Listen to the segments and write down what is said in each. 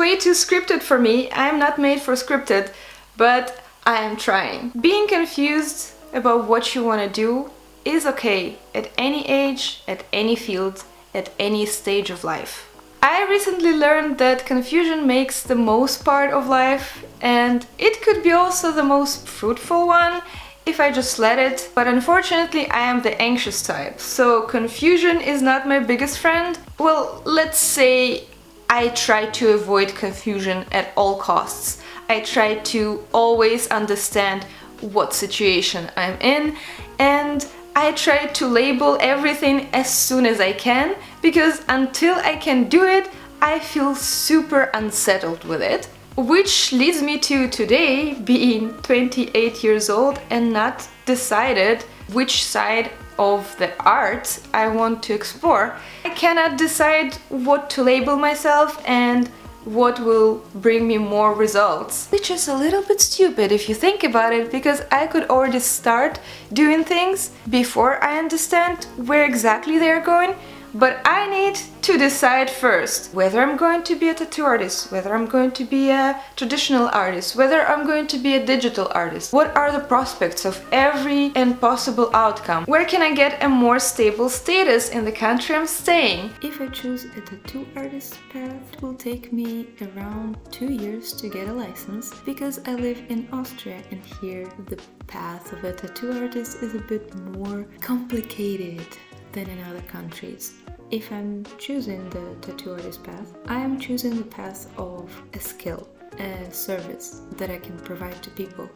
way too scripted for me. I'm not made for scripted, but I am trying. Being confused about what you want to do is okay at any age, at any field, at any stage of life. I recently learned that confusion makes the most part of life, and it could be also the most fruitful one if I just let it. But unfortunately, I am the anxious type, so confusion is not my biggest friend. Well, let's say I try to avoid confusion at all costs. I try to always understand what situation I'm in, and I try to label everything as soon as I can, because until I can do it, I feel super unsettled with it. Which leads me to today, being 28 years old and not decided which side of the art I want to explore. I cannot decide what to label myself and what will bring me more results. Which is a little bit stupid if you think about it, because I could already start doing things before I understand where exactly they're going. But I need to decide first whether I'm going to be a tattoo artist, whether I'm going to be a traditional artist, whether I'm going to be a digital artist. What are the prospects of every and possible outcome? Where can I get a more stable status in the country I'm staying? If I choose a tattoo artist path, it will take me around 2 years to get a license, because I live in Austria, and here the path of a tattoo artist is a bit more complicated than in other countries. If I'm choosing the tattoo artist path, I am choosing the path of a skill, a service that I can provide to people,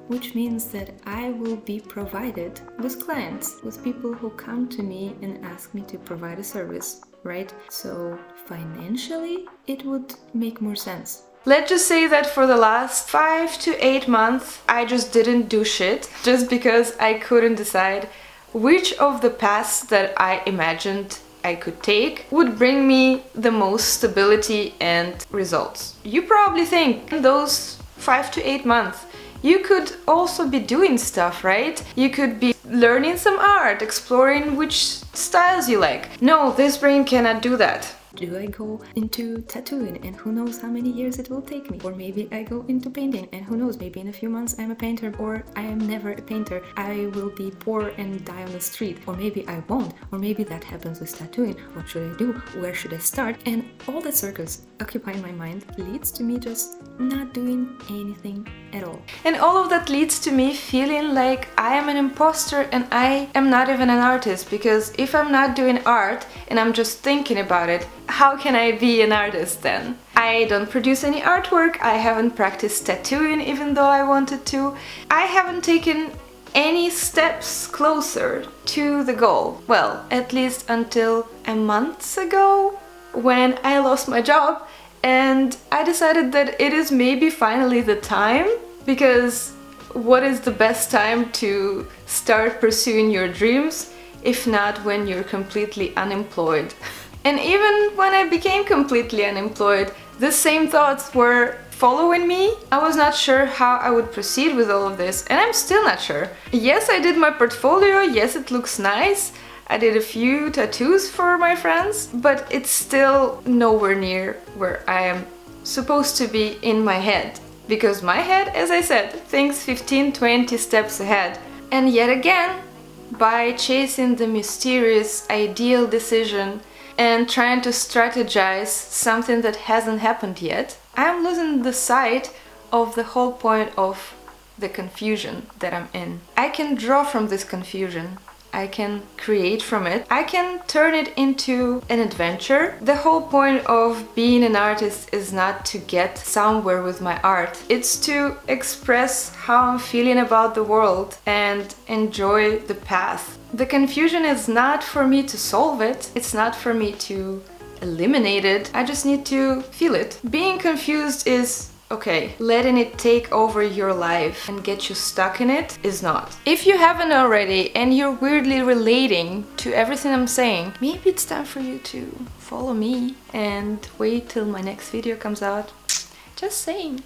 which means that I will be provided with clients, with people who come to me and ask me to provide a service, right? So financially, it would make more sense. Let's just say that for the last 5 to 8 months, I just didn't do shit, just because I couldn't decide which of the paths that I imagined I could take would bring me the most stability and results. You probably think in those 5 to 8 months you could also be doing stuff, right? You could be learning some art, exploring which styles you like. No, this brain cannot do that. Do I go into tattooing, and who knows how many years it will take me? Or maybe I go into painting, and who knows, maybe in a few months I'm a painter, or I am never a painter. I will be poor and die on the street. Or maybe I won't. Or maybe that happens with tattooing. What should I do? Where should I start? And all that circus occupying my mind leads to me just not doing anything at all. And all of that leads to me feeling like I am an imposter and I am not even an artist, because if I'm not doing art and I'm just thinking about it, how can I be an artist then? I don't produce any artwork, I haven't practiced tattooing even though I wanted to. I haven't taken any steps closer to the goal. Well, at least until a month ago, when I lost my job and I decided that it is maybe finally the time, because what is the best time to start pursuing your dreams if not when you're completely unemployed? And even when I became completely unemployed, the same thoughts were following me. I was not sure how I would proceed with all of this, and I'm still not sure. Yes, I did my portfolio, yes, it looks nice. I did a few tattoos for my friends, but it's still nowhere near where I am supposed to be in my head. Because my head, as I said, thinks 15-20 steps ahead. And yet again, by chasing the mysterious ideal decision and trying to strategize something that hasn't happened yet, I'm losing the sight of the whole point of the confusion that I'm in. I can draw from this confusion. I can create from it. I can turn it into an adventure. The whole point of being an artist is not to get somewhere with my art. It's to express how I'm feeling about the world and enjoy the path. The confusion is not for me to solve it. It's not for me to eliminate it. I just need to feel it. Being confused is okay. Letting it take over your life and get you stuck in it is not. If you haven't already and you're weirdly relating to everything I'm saying, maybe it's time for you to follow me and wait till my next video comes out. Just saying.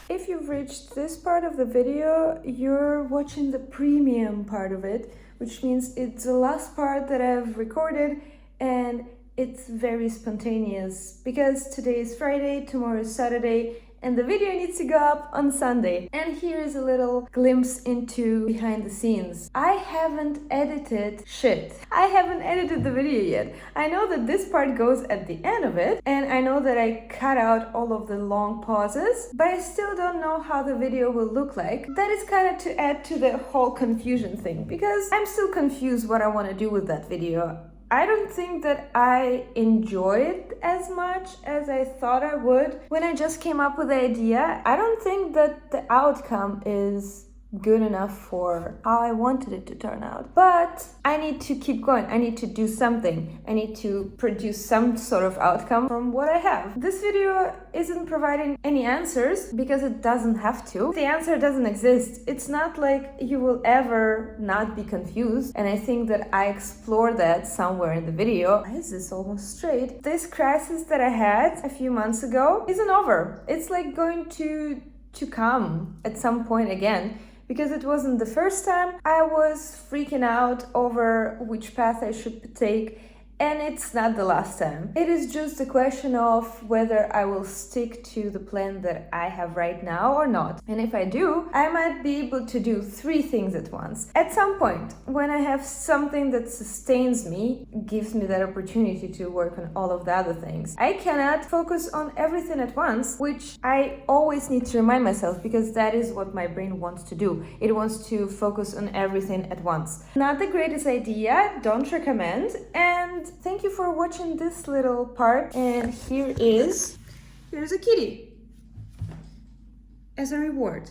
If you've reached this part of the video, you're watching the premium part of it, which means it's the last part that I've recorded, and it's very spontaneous because today is Friday, tomorrow is Saturday, and the video needs to go up on Sunday. And here's a little glimpse into behind the scenes. I haven't edited shit. I haven't edited the video yet. I know that this part goes at the end of it, and I know that I cut out all of the long pauses, but I still don't know how the video will look like. That is kind of to add to the whole confusion thing, because I'm still confused what I want to do with that video. I don't think that I enjoyed as much as I thought I would when I just came up with the idea. I don't think that the outcome is good enough for how I wanted it to turn out. But I need to keep going. I need to do something. I need to produce some sort of outcome from what I have. This video isn't providing any answers because it doesn't have to. The answer doesn't exist. It's not like you will ever not be confused. And I think that I explore that somewhere in the video. Why is this almost straight? This crisis that I had a few months ago isn't over. It's like going to come at some point again. Because it wasn't the first time I was freaking out over which path I should take, and it's not the last time. It is just a question of whether I will stick to the plan that I have right now or not. And if I do, I might be able to do 3 things at once. At some point, when I have something that sustains me, gives me that opportunity to work on all of the other things. I cannot focus on everything at once, which I always need to remind myself, because that is what my brain wants to do. It wants to focus on everything at once. Not the greatest idea, don't recommend, and thank you for watching this little part. And here's a kitty as a reward.